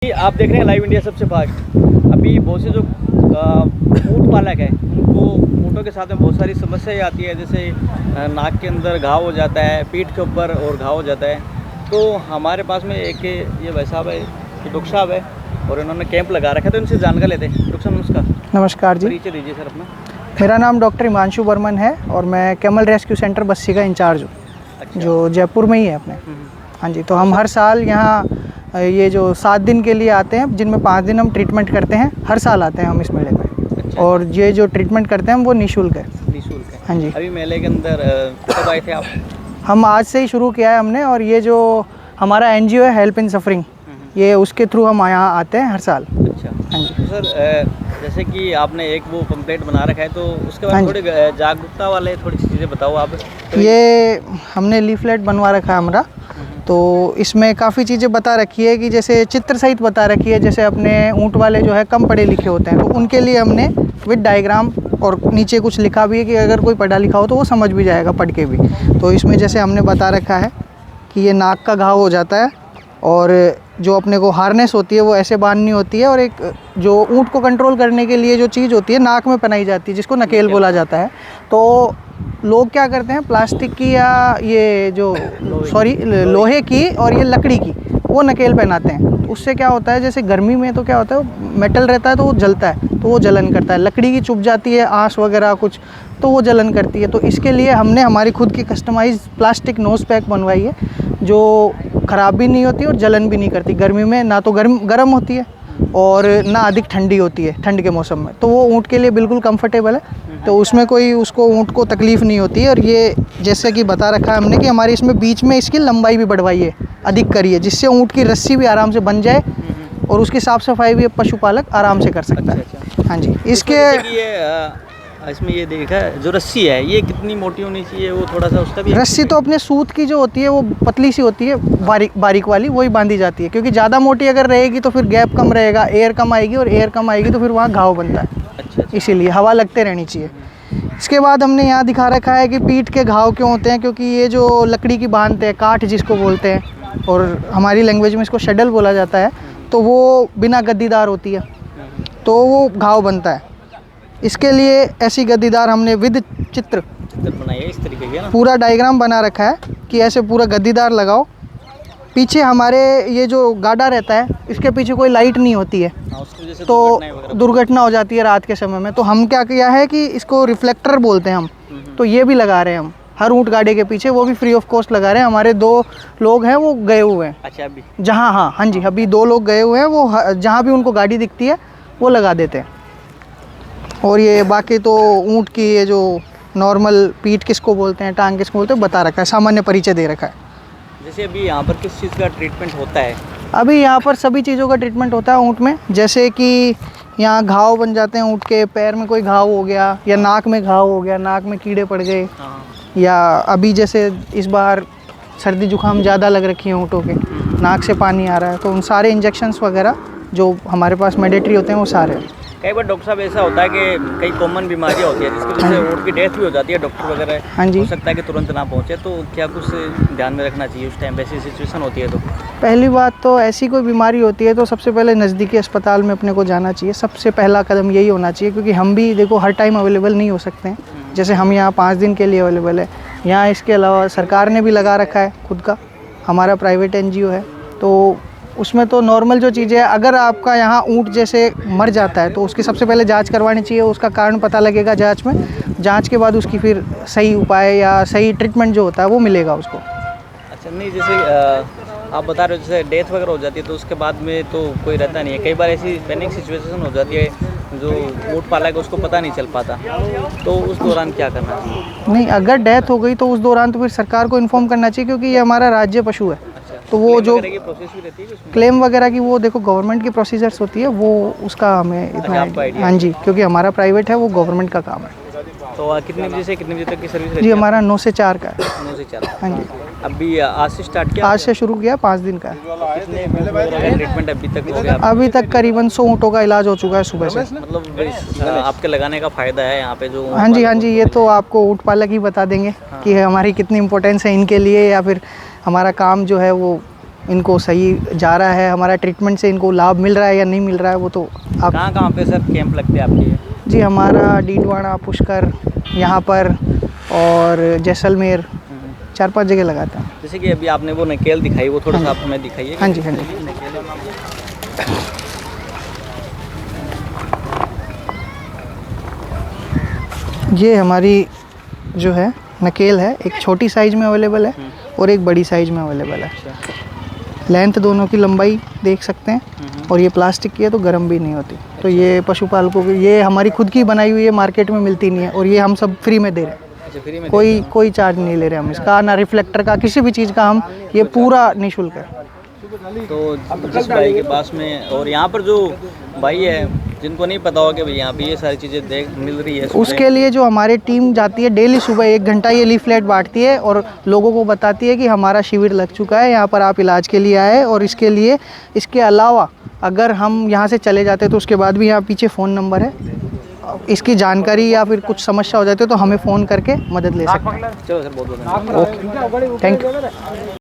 आप देख रहे हैं लाइव इंडिया सबसे फास्ट। अभी बहुत से जो ऊँट पालक हैं उनको ऊँटों के साथ में बहुत सारी समस्याएं आती है, जैसे नाक के अंदर घाव हो जाता है, पीठ के ऊपर और घाव हो जाता है। तो हमारे पास में एक ये भाई साहब है, ये डॉक्टर साहब है और इन्होंने कैंप लगा रखा है, तो इनसे जानकारी लेते हैं। डॉक्टर साहब नमस्कार। नमस्कार जी, परिचय दीजिए सर अपना। मेरा नाम डॉक्टर हिमांशु बर्मन है और मैं कैमल रेस्क्यू सेंटर बस्सी का इंचार्ज हूँ। अच्छा। जो जयपुर में ही है अपने। हाँ जी, तो हम हर साल यहाँ ये जो 7 दिन के लिए आते हैं, जिनमें 5 दिन हम ट्रीटमेंट करते हैं। हर साल आते हैं हम इस मेले में। अच्छा। और ये जो ट्रीटमेंट करते हैं हम वो निःशुल्क है। निःशुल्क है। हाँ जी। अभी मेले के अंदर कब आए थे आप? हम आज से ही शुरू किया है हमने, और ये जो हमारा NGO है हेल्प इन सफरिंग, ये उसके थ्रू हम यहाँ आते हैं हर साल। अच्छा। हाँ जी। तो सर जैसे कि आपने एक वो पंपलेट बना रखा है, तो उसके बाद थोड़ी जागरूकता वाले थोड़ी सी चीज़ें बताओ आप। तो ये हमने लीफलेट बनवा रखा है हमारा, तो इसमें काफ़ी चीज़ें बता रखी है कि जैसे चित्र सहित बता रखी है। जैसे अपने ऊँट वाले जो है कम पढ़े लिखे होते हैं, तो उनके लिए हमने विद डायग्राम और नीचे कुछ लिखा भी है कि अगर कोई पढ़ा लिखा हो तो वो समझ भी जाएगा पढ़ के भी। तो इसमें जैसे हमने बता रखा है कि ये नाक का घाव हो जाता है, और जो अपने को हार्नेस होती है वो ऐसे बांधनी होती है, और एक जो ऊँट को कंट्रोल करने के लिए जो चीज़ होती है नाक में पहनाई जाती है, जिसको नकेल बोला जाता है। तो लोग क्या करते हैं, प्लास्टिक की या ये जो लोहे की और ये लकड़ी की वो नकेल पहनाते हैं। तो उससे क्या होता है, जैसे गर्मी में तो क्या होता है, मेटल रहता है तो वो जलता है, तो वो जलन करता है। लकड़ी की चुभ जाती है आंस वगैरह कुछ, तो वो जलन करती है। तो इसके लिए हमने हमारी खुद की कस्टमाइज प्लास्टिक नोज़ पैक बनवाई है, जो ख़राब भी नहीं होती और जलन भी नहीं करती। गर्मी में ना तो गर्म होती है और ना अधिक ठंडी होती है ठंड के मौसम में, तो वो ऊँट के लिए बिल्कुल कंफर्टेबल है। तो उसमें कोई उसको ऊँट को तकलीफ़ नहीं होती है। और ये जैसे कि बता रखा है हमने कि हमारी इसमें बीच में इसकी लंबाई भी बढ़वाई है, अधिक करी है, जिससे ऊँट की रस्सी भी आराम से बन जाए और उसकी साफ़ सफाई भी पशुपालक आराम से कर सकता है। अच्छा। हाँ जी। इसके इसमें ये देखा है जो रस्सी है ये कितनी मोटी होनी चाहिए, वो थोड़ा सा उसका भी। रस्सी तो अपने सूत की जो होती है वो पतली सी होती है, बारीक वाली, वही बांधी जाती है। क्योंकि ज़्यादा मोटी अगर रहेगी तो फिर गैप कम रहेगा, एयर कम आएगी, और एयर कम आएगी तो फिर वहाँ घाव बनता है। अच्छा। इसीलिए हवा लगते रहनी चाहिए। इसके बाद हमने यहाँ दिखा रखा है कि पीठ के घाव क्यों होते हैं, क्योंकि ये जो लकड़ी की बांधते हैं, काठ जिसको बोलते हैं, और हमारी लैंग्वेज में इसको शडल बोला जाता है, तो वो बिना गद्दीदार होती है, तो वो घाव बनता है। इसके लिए ऐसी गद्दीदार हमने विद चित्र बनाई है इस तरीके की, है ना? पूरा पूरा डायग्राम बना रखा है कि ऐसे पूरा गद्दीदार लगाओ। पीछे हमारे ये जो गाड़ा रहता है, इसके पीछे कोई लाइट नहीं होती है, उसकी वजह से तो दुर्घटना हो जाती है रात के समय में। तो हम क्या किया है कि इसको रिफ्लेक्टर बोलते हैं हम, तो ये भी लगा रहे हैं हम हर ऊँट गाड़ी के पीछे, वो भी फ्री ऑफ कॉस्ट लगा रहे हैं। हमारे 2 लोग हैं वो गए हुए हैं। अच्छा। अभी जहाँ हाँ जी, अभी 2 लोग गए हुए हैं, वो जहाँ भी उनको गाड़ी दिखती है वो लगा देते हैं। और ये बाकी तो ऊँट की ये जो नॉर्मल पीठ किसको बोलते हैं, टांग किसको बोलते हैं, बता रखा है, सामान्य परिचय दे रखा है। जैसे अभी यहाँ पर किस चीज़ का ट्रीटमेंट होता है? अभी यहाँ पर सभी चीज़ों का ट्रीटमेंट होता है ऊँट में। जैसे कि यहाँ घाव बन जाते हैं ऊँट के, पैर में कोई घाव हो गया या नाक में घाव हो गया, नाक में कीड़े पड़ गए, या अभी जैसे इस बार सर्दी जुकाम ज़्यादा लग रखी है ऊँटों के, नाक से पानी आ रहा है, तो उन सारे इंजेक्शंस वगैरह जो हमारे पास मैंडेटरी होते हैं वो सारे। कई बार डॉक्टर साहब ऐसा होता है कि कई कॉमन बीमारियाँ होती है जिसकी वजह से ऊँट की डेथ भी हो जाती है, डॉक्टर वगैरह हाँ जी। हो सकता है कि तुरंत ना पहुँचे, तो क्या कुछ ध्यान में रखना चाहिए उस टाइम वैसी सिचुएशन होती है? तो पहली बात तो ऐसी कोई बीमारी होती है तो सबसे पहले नज़दीकी अस्पताल में अपने को जाना चाहिए। सबसे पहला कदम यही होना चाहिए, क्योंकि हम भी देखो हर टाइम अवेलेबल नहीं हो सकते हैं। जैसे हम यहाँ 5 दिन के लिए अवेलेबल है यहाँ, इसके अलावा सरकार ने भी लगा रखा है खुद का, हमारा प्राइवेट NGO है, तो उसमें तो नॉर्मल जो चीज़ें है, अगर आपका यहाँ ऊँट जैसे मर जाता है तो उसकी सबसे पहले जांच करवानी चाहिए। उसका कारण पता लगेगा जांच में, जांच के बाद उसकी फिर सही उपाय या सही ट्रीटमेंट जो होता है वो मिलेगा उसको। अच्छा। नहीं, जैसे आप बता रहे हो जैसे डेथ वगैरह हो जाती है तो उसके बाद में तो कोई रहता नहीं है, कई बार ऐसी पैनिक सिचुएशन हो जाती है, जो ऊँट पालक है उसको पता नहीं चल पाता, तो उस दौरान क्या करना चाहिए? नहीं, अगर डेथ हो गई तो उस दौरान तो फिर सरकार को इन्फॉर्म करना चाहिए, क्योंकि ये हमारा राज्य पशु है। तो वो जो प्रोसेस भी रहती है उसमें? क्लेम वगैरह की वो देखो गवर्नमेंट की प्रोसीजर्स होती है, वो उसका हमें इतना हाँ जी, क्योंकि हमारा प्राइवेट है, वो गवर्नमेंट का काम है। तो कितने बजे से कितने बजे तक की सर्विस रहती है? जी हमारा 9 से 4 का है। 9 से 4। हाँ जी। अभी आज से स्टार्ट किया? आज से शुरू किया, 5 दिन का है। कितने ट्रीटमेंट अभी तक हो गया? अभी तक करीबन 100 ऊँटों का इलाज हो चुका है सुबह से। मतलब आपके लगाने का फ़ायदा है यहाँ पे जो? हाँ जी, ये तो आपको ऊँट पालक ही बता देंगे कि हमारी कितनी इम्पोर्टेंस है इनके लिए, या फिर हमारा काम जो है वो इनको सही जा रहा है, हमारा ट्रीटमेंट से इनको लाभ मिल रहा है या नहीं मिल रहा है, वो तो आप कहाँ कहाँ पे सर कैंप लगते हैं आपके? जी हमारा डीडवाना, पुष्कर यहाँ पर और जैसलमेर 4-5 जगह लगाते हैं। जैसे कि अभी आपने वो नकेल दिखाई, वो थोड़ा सा आप हमें दिखाइए। हाँ जी, हाँ जी। ये हमारी जो है नकेल है, एक छोटी साइज़ में अवेलेबल है और एक बड़ी साइज़ में अवेलेबल है। लेंथ दोनों की लंबाई देख सकते हैं और ये प्लास्टिक की है तो गर्म भी नहीं होती। तो ये पशुपालकों की, ये हमारी खुद की बनाई हुई है, मार्केट में मिलती नहीं है और ये हम सब फ्री में दे रहे हैं। अच्छा, फ्री में कोई चार्ज नहीं ले रहे हम इसका, ना रिफ्लेक्टर का, किसी भी चीज़ का, हम ये पूरा निःशुल्क है। तो जिस भाई के पास में, और यहाँ पर जो भाई है जिनको नहीं पता होगा कि भाई यहाँ पे ये सारी चीज़ें देख मिल रही है, उसके लिए जो हमारी टीम जाती है डेली सुबह 1 घंटा ये लीफलेट बांटती है और लोगों को बताती है कि हमारा शिविर लग चुका है, यहाँ पर आप इलाज के लिए आए। और इसके अलावा अगर हम यहाँ से चले जाते तो उसके बाद भी यहाँ पीछे फ़ोन नंबर है, इसकी जानकारी या फिर कुछ समस्या हो जाती है तो हमें फ़ोन करके मदद ले सकते हैं। चलो सर, बहुत बहुत धन्यवाद। Okay, thank you.